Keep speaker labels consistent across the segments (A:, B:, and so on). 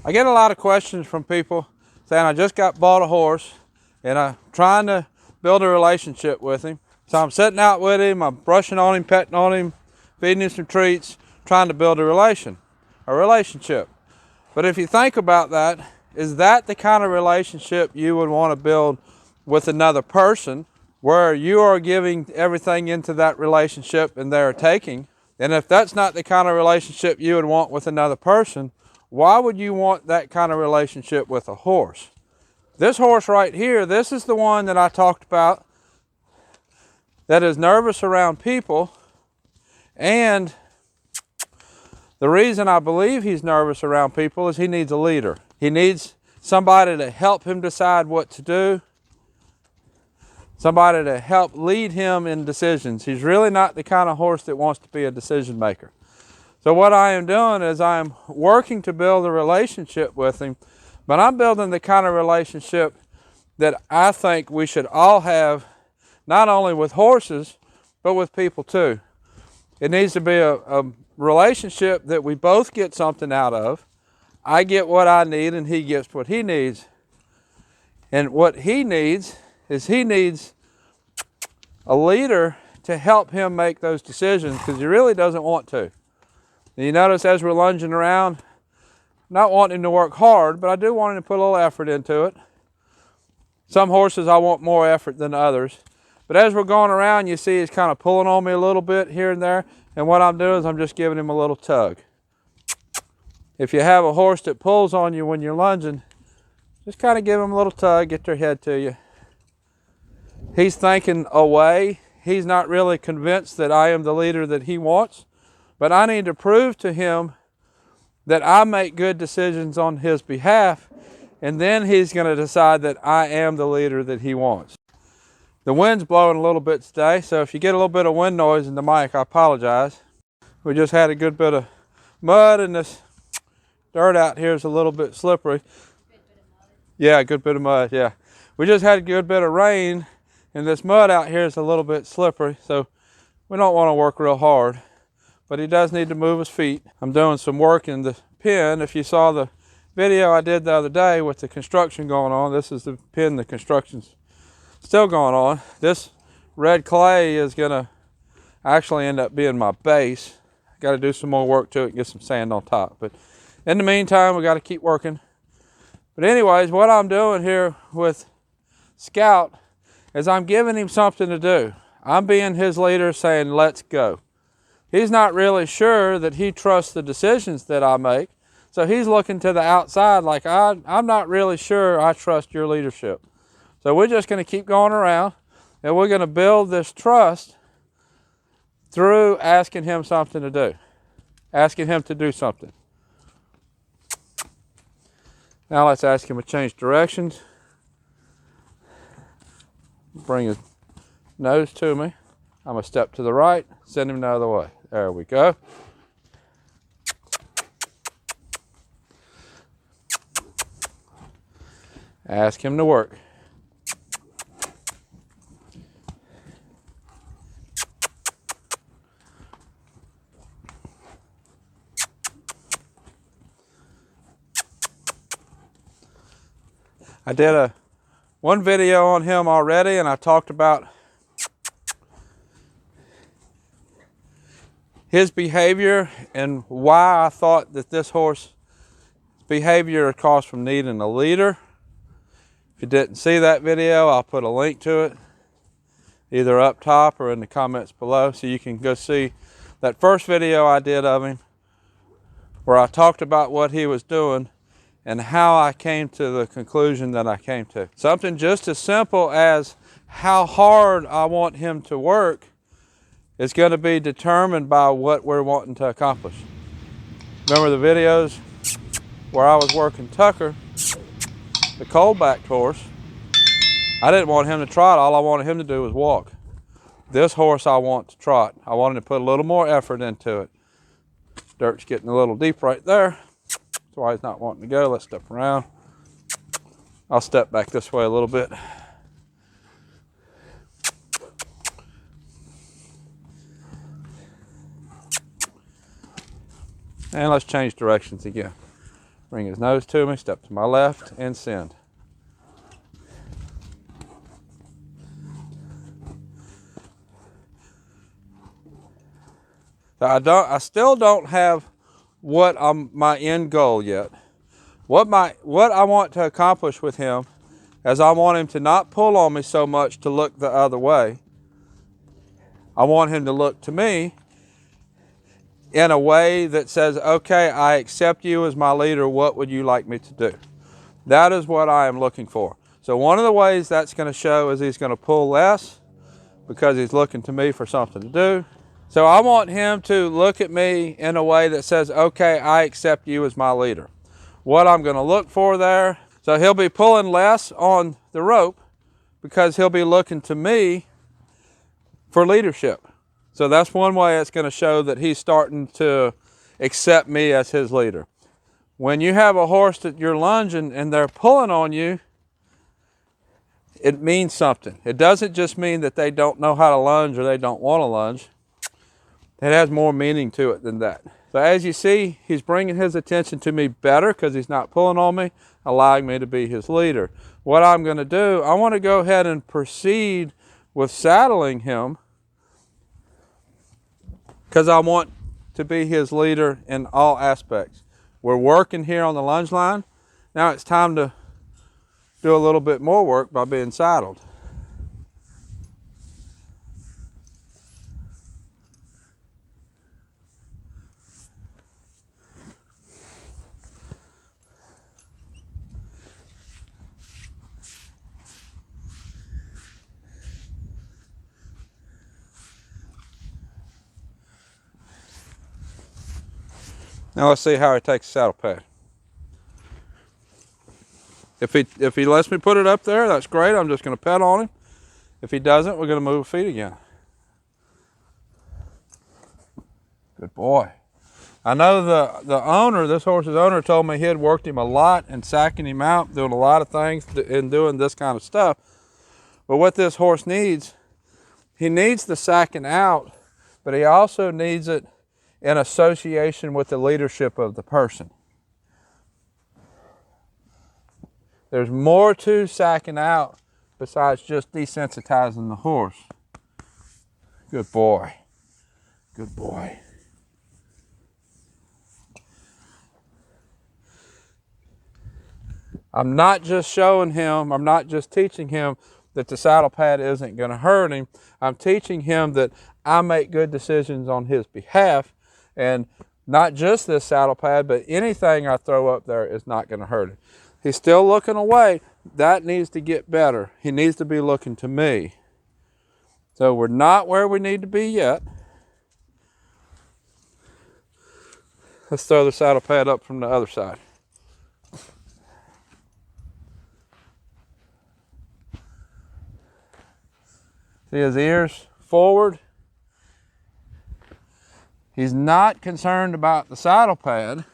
A: I get a lot of questions from people saying, I just got bought a horse and I'm trying to build a relationship with him. So I'm sitting out with him, I'm brushing on him, petting on him, feeding him some treats, trying to build a relationship. But if you think about that, is that the kind of relationship you would want to build with another person, where you are giving everything into that relationship and they're taking? And if that's not the kind of relationship you would want with another person, why would you want that kind of relationship with a horse? This horse right here, this is the one that I talked about that is nervous around people. And the reason I believe he's nervous around people is he needs a leader. He needs somebody to help him decide what to do, somebody to help lead him in decisions. He's really not the kind of horse that wants to be a decision maker. So what I am doing is I am working to build a relationship with him, but I'm building the kind of relationship that I think we should all have, not only with horses, but with people too. It needs to be a relationship that we both get something out of. I get what I need and he gets what he needs. And what he needs is he needs a leader to help him make those decisions, because he really doesn't want to. And you notice as we're lunging around, not wanting him to work hard, but I do want him to put a little effort into it. Some horses I want more effort than others. But as we're going around, you see he's kind of pulling on me a little bit here and there. And what I'm doing is I'm just giving him a little tug. If you have a horse that pulls on you when you're lunging, just kind of give him a little tug, get their head to you. He's thinking away. He's not really convinced that I am the leader that he wants. But I need to prove to him that I make good decisions on his behalf, and then he's going to decide that I am the leader that he wants. The wind's blowing a little bit today, so if you get a little bit of wind noise in the mic, I apologize. We just had a good bit of mud, and this dirt out here is a little bit slippery. Yeah, a good bit of mud, yeah. We just had a good bit of rain, and this mud out here is a little bit slippery, so we don't want to work real hard. But he does need to move his feet. I'm doing some work in the pen. If you saw the video I did the other day with the construction going on, this is the pen, the construction's still going on. This red clay is gonna actually end up being my base. Got to do some more work to it and get some sand on top. But in the meantime, we got to keep working. But anyways, what I'm doing here with Scout is I'm giving him something to do. I'm being his leader, saying, let's go. He's not really sure that he trusts the decisions that I make. So he's looking to the outside like, I'm not really sure I trust your leadership. So we're just going to keep going around, and we're going to build this trust through asking him something to do. Asking him to do something. Now let's ask him to change directions. Bring his nose to me. I'm going to step to the right, send him the other way. There we go. Ask him to work. I did one video on him already, and I talked about his behavior and why I thought that this horse's behavior caused from needing a leader. If you didn't see that video, I'll put a link to it either up top or in the comments below, so you can go see that first video I did of him where I talked about what he was doing and how I came to the conclusion that I came to. Something just as simple as how hard I want him to work is going to be determined by what we're wanting to accomplish. Remember the videos where I was working Tucker, the cold-backed horse? I didn't want him to trot. All I wanted him to do was walk. This horse I want to trot. I wanted to put a little more effort into it. Dirt's getting a little deep right there. That's why he's not wanting to go. Let's step around. I'll step back this way a little bit. And let's change directions again. Bring his nose to me, step to my left, and send. I still don't have what my end goal yet. What I want to accomplish with him is I want him to not pull on me so much to look the other way. I want him to look to me in a way that says, okay, I accept you as my leader. What would you like me to do? That is what I am looking for. So one of the ways that's going to show is he's going to pull less because he's looking to me for something to do. So I want him to look at me in a way that says, okay, I accept you as my leader. What I'm going to look for there, so he'll be pulling less on the rope because he'll be looking to me for leadership. So that's one way it's going to show that he's starting to accept me as his leader. When you have a horse that you're lunging and they're pulling on you, it means something. It doesn't just mean that they don't know how to lunge or they don't want to lunge. It has more meaning to it than that. So as you see, he's bringing his attention to me better because he's not pulling on me, allowing me to be his leader. What I'm going to do, I want to go ahead and proceed with saddling him because I want to be his leader in all aspects. We're working here on the lunge line. Now it's time to do a little bit more work by being saddled. Now let's see how he takes the saddle pad. If he lets me put it up there, that's great. I'm just going to pet on him. If he doesn't, we're going to move feet again. Good boy. I know the owner, this horse's owner, told me he had worked him a lot and sacking him out, doing a lot of things and doing this kind of stuff. But what this horse needs, he needs the sacking out, but he also needs it in association with the leadership of the person. There's more to sacking out besides just desensitizing the horse. Good boy. Good boy. I'm not just showing him, I'm not just teaching him that the saddle pad isn't going to hurt him. I'm teaching him that I make good decisions on his behalf, and not just this saddle pad, but anything I throw up there is not going to hurt him. He's still looking away. That needs to get better. He needs to be looking to me. So we're not where we need to be yet. Let's throw the saddle pad up from the other side. See his ears forward. He's not concerned about the saddle pad,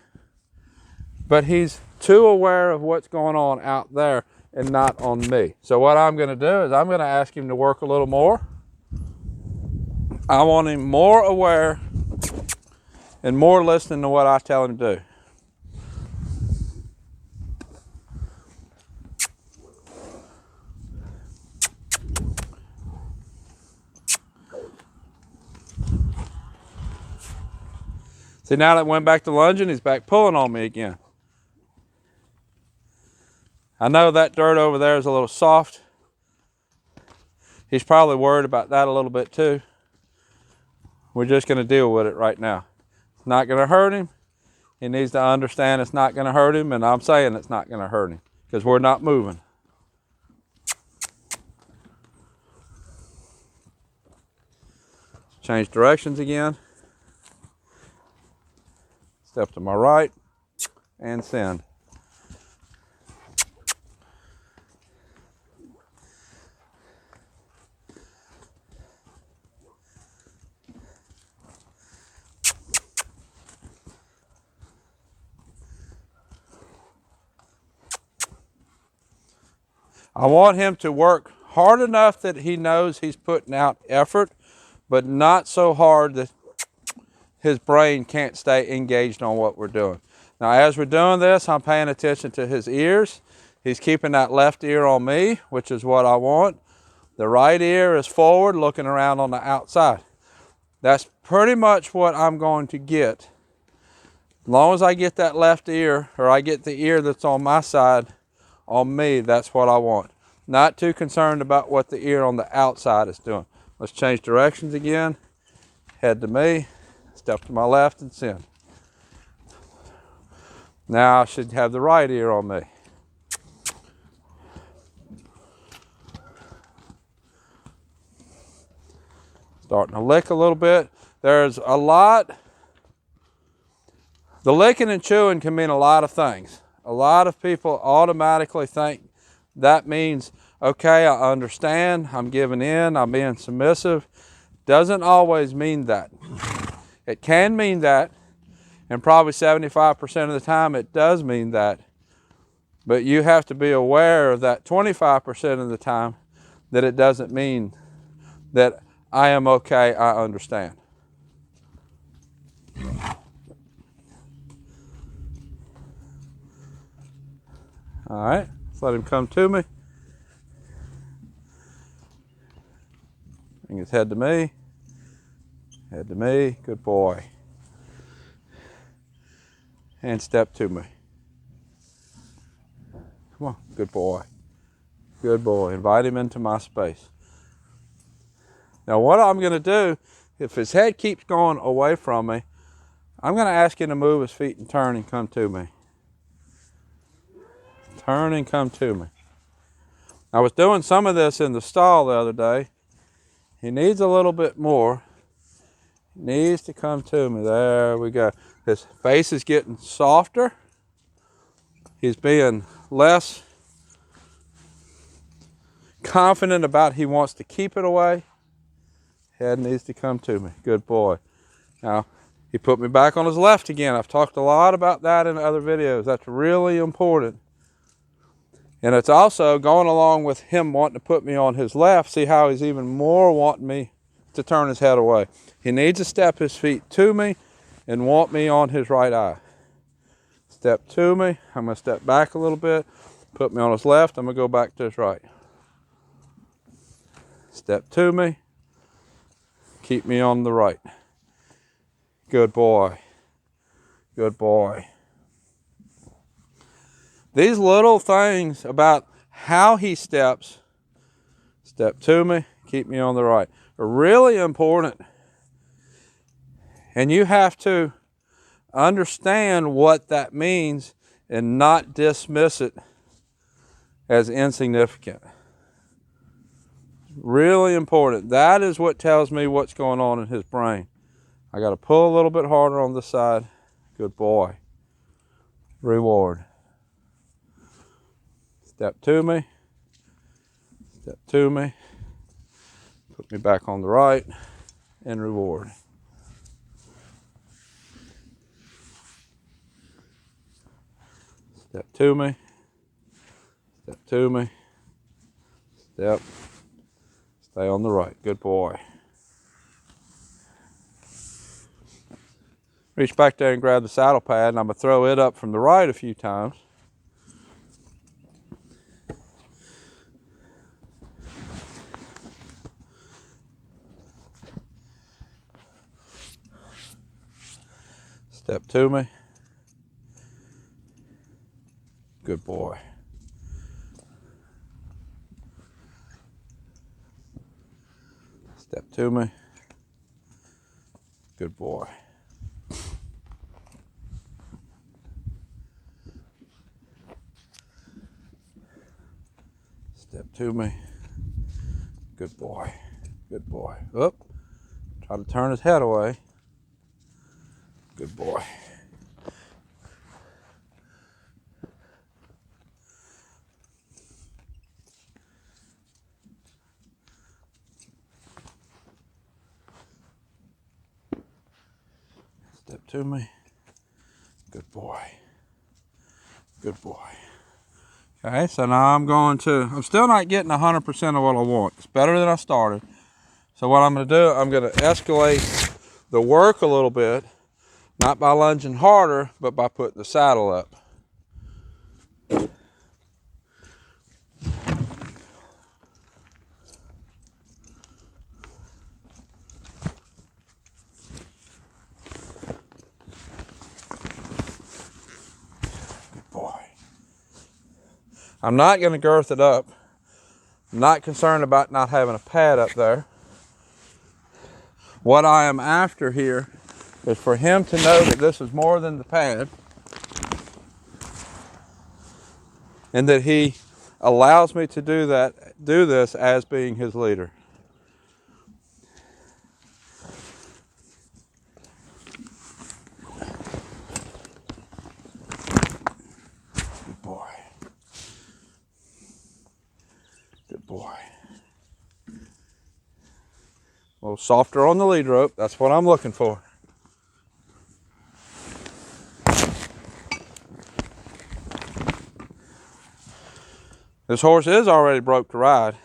A: but he's too aware of what's going on out there and not on me. So what I'm going to do is I'm going to ask him to work a little more. I want him more aware and more listening to what I tell him to do. See, now that I went back to lunging, he's back pulling on me again. I know that dirt over there is a little soft. He's probably worried about that a little bit too. We're just going to deal with it right now. It's not going to hurt him. He needs to understand it's not going to hurt him, and I'm saying it's not going to hurt him because we're not moving. Change directions again. Step to my right and send. I want him to work hard enough that he knows he's putting out effort, but not so hard that his brain can't stay engaged on what we're doing. Now, as we're doing this, I'm paying attention to his ears. He's keeping that left ear on me, which is what I want. The right ear is forward, looking around on the outside. That's pretty much what I'm going to get. As long as I get that left ear, or I get the ear that's on my side on me, that's what I want. Not too concerned about what the ear on the outside is doing. Let's change directions again. Head to me, step to my left and send. Now I should have the right ear on me. Starting to lick a little bit. There's a lot. The licking and chewing can mean a lot of things. A lot of people automatically think that means, okay, I understand, I'm giving in, I'm being submissive. Doesn't always mean that. It can mean that, and probably 75% of the time it does mean that. But you have to be aware of that 25% of the time that it doesn't mean that I am okay, I understand. All right, let's let him come to me. Bring his head to me. Head to me, good boy. And step to me. Come on, good boy. Good boy, invite him into my space. Now what I'm gonna do, if his head keeps going away from me, I'm gonna ask him to move his feet and turn and come to me. Turn and come to me. I was doing some of this in the stall the other day. He needs a little bit more. He needs to come to me. There we go. His face is getting softer. He's being less confident about he wants to keep it away. Head needs to come to me. Good boy. Now, he put me back on his left again. I've talked a lot about that in other videos. That's really important. And it's also going along with him wanting to put me on his left. See how he's even more wanting me to turn his head away. He needs to step his feet to me and want me on his right eye. Step to me. I'm going to step back a little bit. Put me on his left. I'm going to go back to his right. Step to me. Keep me on the right. Good boy. Good boy. These little things about how he steps, step to me, keep me on the right, are really important. And you have to understand what that means and not dismiss it as insignificant. Really important. That is what tells me what's going on in his brain. I got to pull a little bit harder on this side. Good boy. Reward. Step to me. Step to me. Put me back on the right. And reward. Step to me. Step to me. Step. Stay on the right. Good boy. Reach back there and grab the saddle pad, and I'm going to throw it up from the right a few times. Step to me. Good boy. Step to me. Good boy. Step to me. Good boy. Good boy. Up. Try to turn his head away. Good boy. Step to me. Good boy. Good boy. Okay, so now I'm still not getting 100% of what I want. It's better than I started. So what I'm going to do, I'm going to escalate the work a little bit Not by lunging harder, but by putting the saddle up. Good boy. I'm not going to girth it up. I'm not concerned about not having a pad up there. What I am after here is for him to know that this is more than the pad, and that he allows me to do this as being his leader. Good boy. Good boy. A little softer on the lead rope. That's what I'm looking for. This horse is already broke to ride.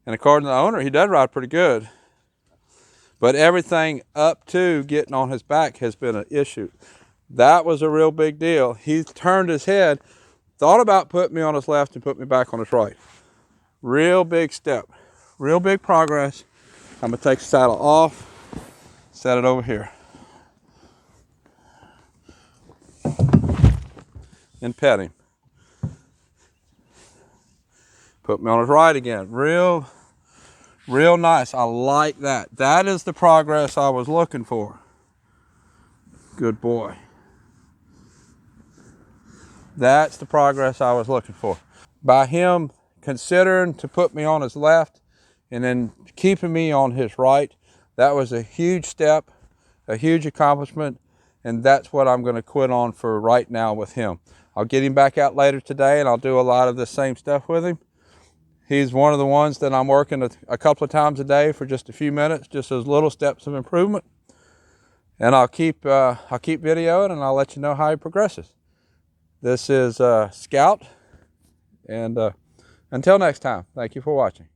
A: And according to the owner, he does ride pretty good. But everything up to getting on his back has been an issue. That was a real big deal. He turned his head, thought about putting me on his left and put me back on his right. Real big step. Real big progress. I'm going to take the saddle off, set it over here, and pet him. Put me on his right again. Real nice. I like that. That is the progress I was looking for. Good boy. That's the progress I was looking for. By him considering to put me on his left and then keeping me on his right, that was a huge step, a huge accomplishment, and that's what I'm going to quit on for right now with him. I'll get him back out later today and I'll do a lot of the same stuff with him. He's one of the ones that I'm working a couple of times a day for just a few minutes, just those little steps of improvement. And I'll keep videoing and I'll let you know how he progresses. This is Scout, and until next time, thank you for watching.